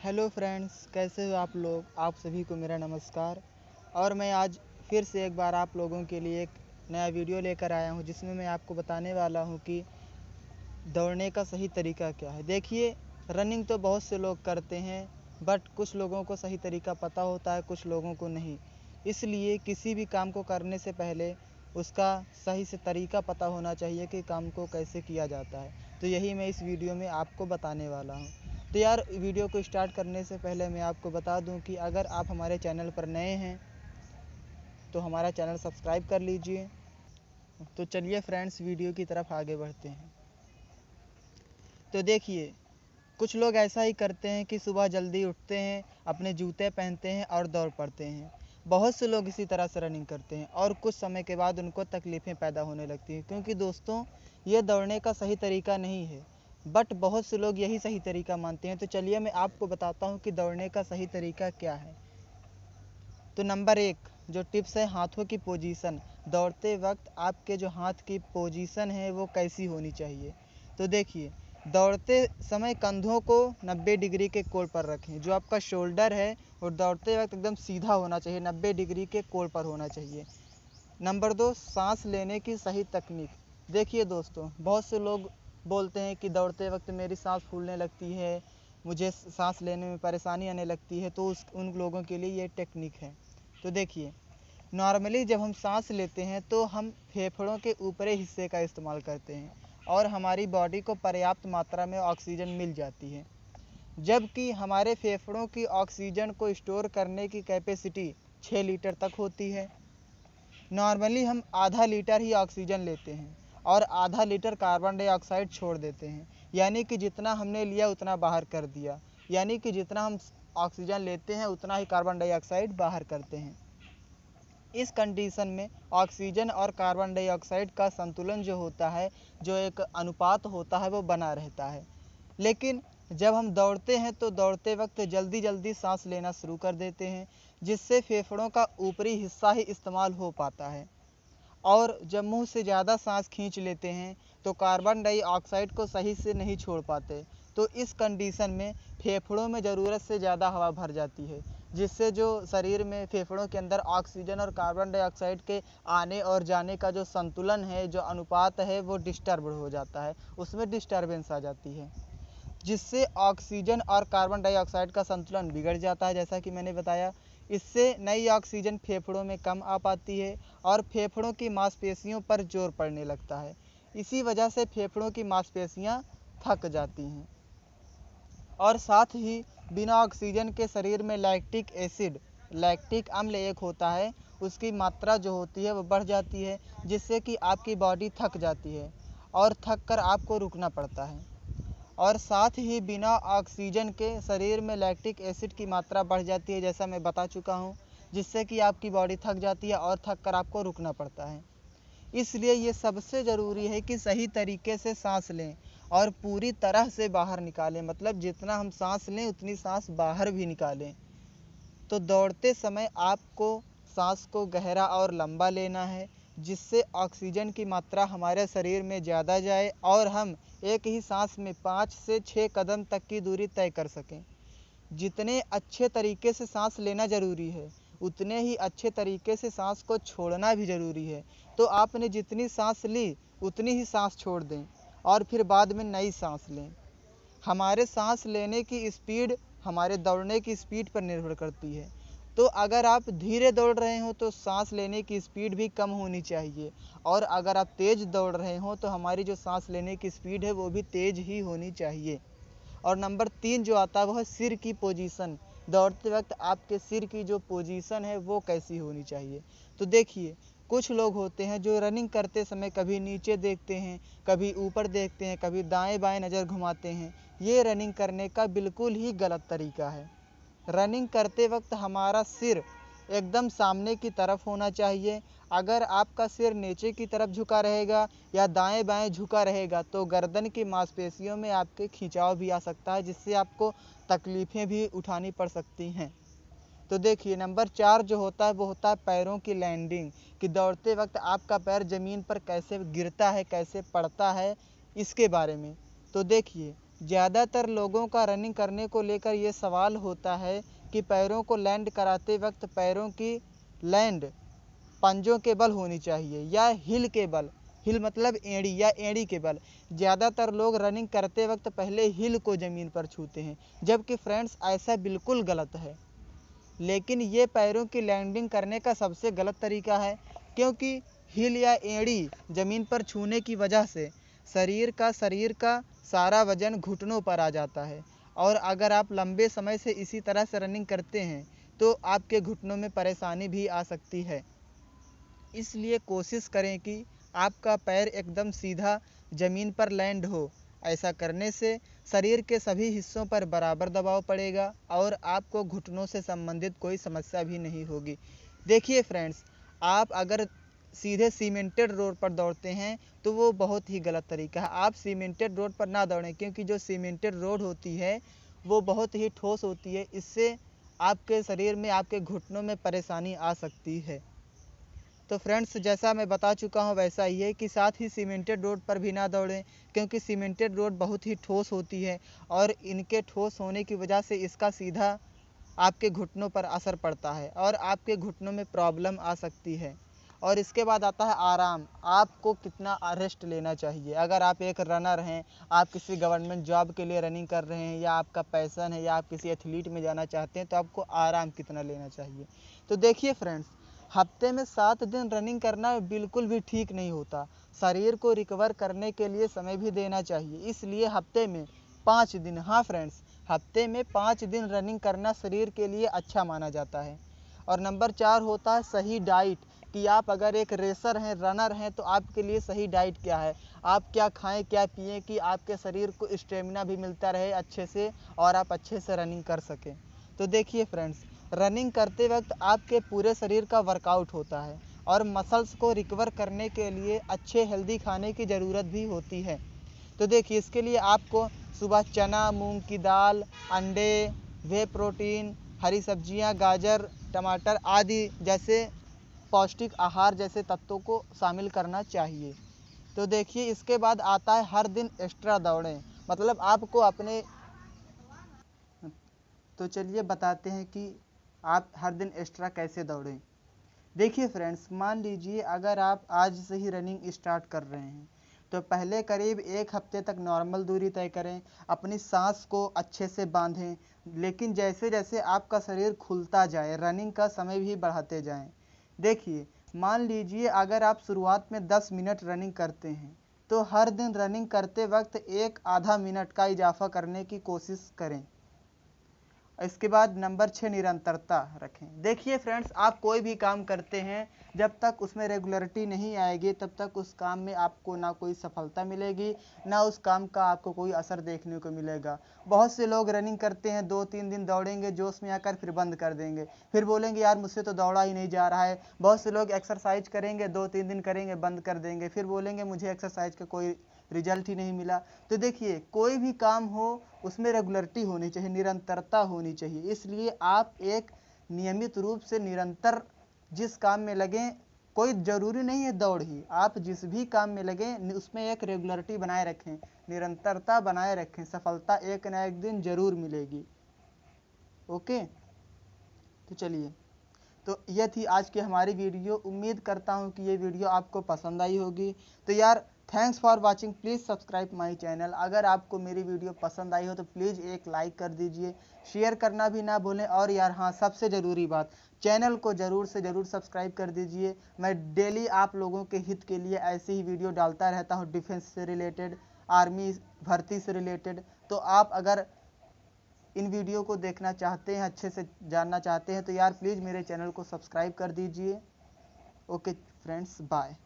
Hello friends, कैसे हो आप लोग। आप सभी को मेरा नमस्कार। और मैं आज फिर से एक बार आप लोगों के लिए एक नया वीडियो लेकर आया हूं, जिसमें मैं आपको बताने वाला हूं कि दौड़ने का सही तरीका क्या है। देखिए, रनिंग तो बहुत से लोग करते हैं, बट कुछ लोगों को सही तरीका पता होता है, कुछ लोगों को नहीं। इसलिए किसी भी काम को करने से पहले उसका सही से तरीका पता होना चाहिए कि काम को कैसे किया जाता है। तो यही मैं इस वीडियो में आपको बताने वाला हूँ। तो यार, वीडियो को स्टार्ट करने से पहले मैं आपको बता दूं कि अगर आप हमारे चैनल पर नए हैं तो हमारा चैनल सब्सक्राइब कर लीजिए। तो चलिए फ्रेंड्स, वीडियो की तरफ आगे बढ़ते हैं। तो देखिए, कुछ लोग ऐसा ही करते हैं कि सुबह जल्दी उठते हैं, अपने जूते पहनते हैं और दौड़ पड़ते हैं। बहुत से लोग इसी तरह से रनिंग करते हैं और कुछ समय के बाद उनको तकलीफ़ें पैदा होने लगती हैं, क्योंकि दोस्तों, ये दौड़ने का सही तरीका नहीं है। बट बहुत से लोग यही सही तरीका मानते हैं। तो चलिए मैं आपको बताता हूँ कि दौड़ने का सही तरीका क्या है। तो नंबर 1 जो टिप्स है, हाथों की पोजीशन। दौड़ते वक्त आपके जो हाथ की पोजीशन है वो कैसी होनी चाहिए। तो देखिए, दौड़ते समय कंधों को 90 डिग्री के कोण पर रखें। जो आपका शोल्डर है वो दौड़ते वक्त एकदम सीधा होना चाहिए, 90 डिग्री के कोण पर होना चाहिए। नंबर 2 सांस लेने की सही तकनीक। देखिए दोस्तों, बहुत से लोग बोलते हैं कि दौड़ते वक्त मेरी सांस फूलने लगती है, मुझे सांस लेने में परेशानी आने लगती है। तो उन लोगों के लिए ये टेक्निक है। तो देखिए, नॉर्मली जब हम सांस लेते हैं तो हम फेफड़ों के ऊपरी हिस्से का इस्तेमाल करते हैं और हमारी बॉडी को पर्याप्त मात्रा में ऑक्सीजन मिल जाती है। जबकि हमारे फेफड़ों की ऑक्सीजन को स्टोर करने की कैपेसिटी 6 लीटर तक होती है। नॉर्मली हम आधा लीटर ही ऑक्सीजन लेते हैं और आधा लीटर कार्बन डाइऑक्साइड छोड़ देते हैं। यानी कि जितना हमने लिया उतना बाहर कर दिया। यानी कि जितना हम ऑक्सीजन लेते हैं उतना ही कार्बन डाइऑक्साइड बाहर करते हैं। इस कंडीशन में ऑक्सीजन और कार्बन डाइऑक्साइड का संतुलन जो होता है, जो एक अनुपात होता है, वो बना रहता है। लेकिन जब हम दौड़ते हैं तो दौड़ते वक्त जल्दी जल्दी सांस लेना शुरू कर देते हैं, जिससे फेफड़ों का ऊपरी हिस्सा ही इस्तेमाल हो पाता है। और जब मुंह से ज़्यादा सांस खींच लेते हैं तो कार्बन डाइऑक्साइड को सही से नहीं छोड़ पाते। तो इस कंडीशन में फेफड़ों में ज़रूरत से ज़्यादा हवा भर जाती है, जिससे जो शरीर में फेफड़ों के अंदर ऑक्सीजन और कार्बन डाइऑक्साइड के आने और जाने का जो संतुलन है, जो अनुपात है, वो डिस्टर्ब हो जाता है, उसमें डिस्टर्बेंस आ जाती है, जिससे ऑक्सीजन और कार्बन डाइऑक्साइड का संतुलन बिगड़ जाता है। जैसा कि मैंने बताया, इससे नई ऑक्सीजन फेफड़ों में कम आ पाती है और फेफड़ों की मांसपेशियों पर जोर पड़ने लगता है। इसी वजह से फेफड़ों की मांसपेशियां थक जाती हैं। और साथ ही बिना ऑक्सीजन के शरीर में लैक्टिक अम्ल एक होता है, उसकी मात्रा जो होती है वो बढ़ जाती है, जिससे कि आपकी बॉडी थक जाती है और थक कर आपको रुकना पड़ता है। और साथ ही बिना ऑक्सीजन के शरीर में लैक्टिक एसिड की मात्रा बढ़ जाती है, जैसा मैं बता चुका हूँ, जिससे कि आपकी बॉडी थक जाती है और थक कर आपको रुकना पड़ता है। इसलिए ये सबसे ज़रूरी है कि सही तरीके से सांस लें और पूरी तरह से बाहर निकालें। मतलब जितना हम सांस लें उतनी सांस बाहर भी निकालें। तो दौड़ते समय आपको सांस को गहरा और लंबा लेना है, जिससे ऑक्सीजन की मात्रा हमारे शरीर में ज़्यादा जाए और हम एक ही सांस में 5 से 6 कदम तक की दूरी तय कर सकें। जितने अच्छे तरीके से सांस लेना ज़रूरी है, उतने ही अच्छे तरीके से सांस को छोड़ना भी ज़रूरी है। तो आपने जितनी सांस ली उतनी ही सांस छोड़ दें और फिर बाद में नई सांस लें। हमारे सांस लेने की स्पीड हमारे दौड़ने की स्पीड पर निर्भर करती है। तो अगर आप धीरे दौड़ रहे हो तो सांस लेने की स्पीड भी कम होनी चाहिए, और अगर आप तेज़ दौड़ रहे हो तो हमारी जो सांस लेने की स्पीड है वो भी तेज़ ही होनी चाहिए। और नंबर 3 जो आता है वो है सिर की पोजीशन। दौड़ते वक्त आपके सिर की जो पोजीशन है वो कैसी होनी चाहिए। तो देखिए, कुछ लोग होते हैं जो रनिंग करते समय कभी नीचे देखते हैं, कभी ऊपर देखते हैं, कभी दाएं बाएं नज़र घुमाते हैं। ये रनिंग करने का बिल्कुल ही गलत तरीका है। रनिंग करते वक्त हमारा सिर एकदम सामने की तरफ होना चाहिए। अगर आपका सिर नीचे की तरफ झुका रहेगा या दाएं बाएं झुका रहेगा तो गर्दन की मांसपेशियों में आपके खिंचाव भी आ सकता है, जिससे आपको तकलीफ़ें भी उठानी पड़ सकती हैं। तो देखिए, नंबर 4 जो होता है वो होता है पैरों की लैंडिंग, कि दौड़ते वक्त आपका पैर ज़मीन पर कैसे गिरता है, कैसे पड़ता है, इसके बारे में। तो देखिए, ज़्यादातर लोगों का रनिंग करने को लेकर ये सवाल होता है कि पैरों को लैंड कराते वक्त पैरों की लैंड पंजों के बल होनी चाहिए या हिल के बल। हिल मतलब एड़ी या एड़ी के बल। ज़्यादातर लोग रनिंग करते वक्त पहले हिल को ज़मीन पर छूते हैं, जबकि फ्रेंड्स ऐसा बिल्कुल गलत है। लेकिन ये पैरों की लैंडिंग करने का सबसे गलत तरीका है, क्योंकि हिल या एड़ी ज़मीन पर छूने की वजह से शरीर का सारा वजन घुटनों पर आ जाता है, और अगर आप लंबे समय से इसी तरह से रनिंग करते हैं तो आपके घुटनों में परेशानी भी आ सकती है। इसलिए कोशिश करें कि आपका पैर एकदम सीधा ज़मीन पर लैंड हो। ऐसा करने से शरीर के सभी हिस्सों पर बराबर दबाव पड़ेगा और आपको घुटनों से संबंधित कोई समस्या भी नहीं होगी। देखिए फ्रेंड्स, आप अगर सीधे सीमेंटेड रोड पर दौड़ते हैं तो वो बहुत ही गलत तरीका है। आप सीमेंटेड रोड पर ना दौड़ें, क्योंकि जो सीमेंटेड रोड होती है वो बहुत ही ठोस होती है। इससे आपके शरीर में, आपके घुटनों में परेशानी आ सकती है। तो फ्रेंड्स, जैसा मैं बता चुका हूँ वैसा ही है कि साथ ही सीमेंटेड रोड पर भी ना दौड़ें, क्योंकि सीमेंटेड रोड बहुत ही ठोस होती है और इनके ठोस होने की वजह से इसका सीधा आपके घुटनों पर असर पड़ता है और आपके घुटनों में प्रॉब्लम आ सकती है। और इसके बाद आता है आराम। आपको कितना रेस्ट लेना चाहिए। अगर आप एक रनर हैं, आप किसी गवर्नमेंट जॉब के लिए रनिंग कर रहे हैं, या आपका पैशन है, या आप किसी एथलीट में जाना चाहते हैं, तो आपको आराम कितना लेना चाहिए। तो देखिए फ्रेंड्स, हफ्ते में 7 दिन रनिंग करना बिल्कुल भी ठीक नहीं होता। शरीर को रिकवर करने के लिए समय भी देना चाहिए। इसलिए हफ्ते में 5 दिन, हाँ फ्रेंड्स, हफ्ते में 5 दिन रनिंग करना शरीर के लिए अच्छा माना जाता है। और नंबर 4 होता है सही डाइट, कि आप अगर एक रेसर हैं, रनर हैं, तो आपके लिए सही डाइट क्या है, आप क्या खाएं, क्या पिएं कि आपके शरीर को स्टेमिना भी मिलता रहे अच्छे से और आप अच्छे से रनिंग कर सकें। तो देखिए फ्रेंड्स, रनिंग करते वक्त आपके पूरे शरीर का वर्कआउट होता है और मसल्स को रिकवर करने के लिए अच्छे हेल्दी खाने की ज़रूरत भी होती है। तो देखिए, इसके लिए आपको सुबह चना, मूंग की दाल, अंडे, वे प्रोटीन, हरी सब्जियां, गाजर, टमाटर आदि जैसे पौष्टिक आहार जैसे तत्वों को शामिल करना चाहिए। तो देखिए, इसके बाद आता है हर दिन एक्स्ट्रा दौड़ें। मतलब आपको अपने, तो चलिए बताते हैं कि आप हर दिन एक्स्ट्रा कैसे दौड़ें। देखिए फ्रेंड्स, मान लीजिए अगर आप आज से ही रनिंग स्टार्ट कर रहे हैं तो पहले करीब 1 हफ्ते तक नॉर्मल दूरी तय करें, अपनी सांस को अच्छे से बांधें, लेकिन जैसे जैसे आपका शरीर खुलता जाए रनिंग का समय भी बढ़ाते जाएं। देखिए, मान लीजिए अगर आप शुरुआत में 10 मिनट रनिंग करते हैं तो हर दिन रनिंग करते वक्त एक आधा मिनट का इजाफा करने की कोशिश करें। इसके बाद नंबर 6, निरंतरता रखें। देखिए फ्रेंड्स, आप कोई भी काम करते हैं, जब तक उसमें रेगुलरिटी नहीं आएगी तब तक उस काम में आपको ना कोई सफलता मिलेगी, ना उस काम का आपको कोई असर देखने को मिलेगा। बहुत से लोग रनिंग करते हैं, 2-3 दिन दौड़ेंगे, जोश में आकर फिर बंद कर देंगे, फिर बोलेंगे यार मुझसे तो दौड़ा ही नहीं जा रहा है। बहुत से लोग एक्सरसाइज करेंगे, 2-3 दिन करेंगे, बंद कर देंगे, फिर बोलेंगे मुझे एक्सरसाइज का कोई रिजल्ट ही नहीं मिला। तो देखिए, कोई भी काम हो उसमें रेगुलरिटी होनी चाहिए, निरंतरता होनी चाहिए। इसलिए आप एक नियमित रूप से निरंतर जिस काम में लगें, कोई ज़रूरी नहीं है दौड़ ही, आप जिस भी काम में लगें उसमें एक रेगुलरिटी बनाए रखें, निरंतरता बनाए रखें, सफलता एक न एक दिन ज़रूर मिलेगी। ओके, तो चलिए, तो यह थी आज की हमारी वीडियो। उम्मीद करता हूँ कि ये वीडियो आपको पसंद आई होगी। तो यार, thanks for watching, please subscribe my channel. अगर आपको मेरी वीडियो पसंद आई हो तो प्लीज़ एक लाइक कर दीजिए, शेयर करना भी ना भूलें। और यार हाँ, सबसे ज़रूरी बात, चैनल को ज़रूर से ज़रूर सब्सक्राइब कर दीजिए। मैं डेली आप लोगों के हित के लिए ऐसी ही वीडियो डालता रहता हूँ, डिफेंस से रिलेटेड, आर्मी भर्ती से रिलेटेड। तो आप अगर इन वीडियो को देखना चाहते हैं, अच्छे से जानना चाहते हैं, तो यार प्लीज़ मेरे चैनल को सब्सक्राइब कर दीजिए। Okay friends, bye.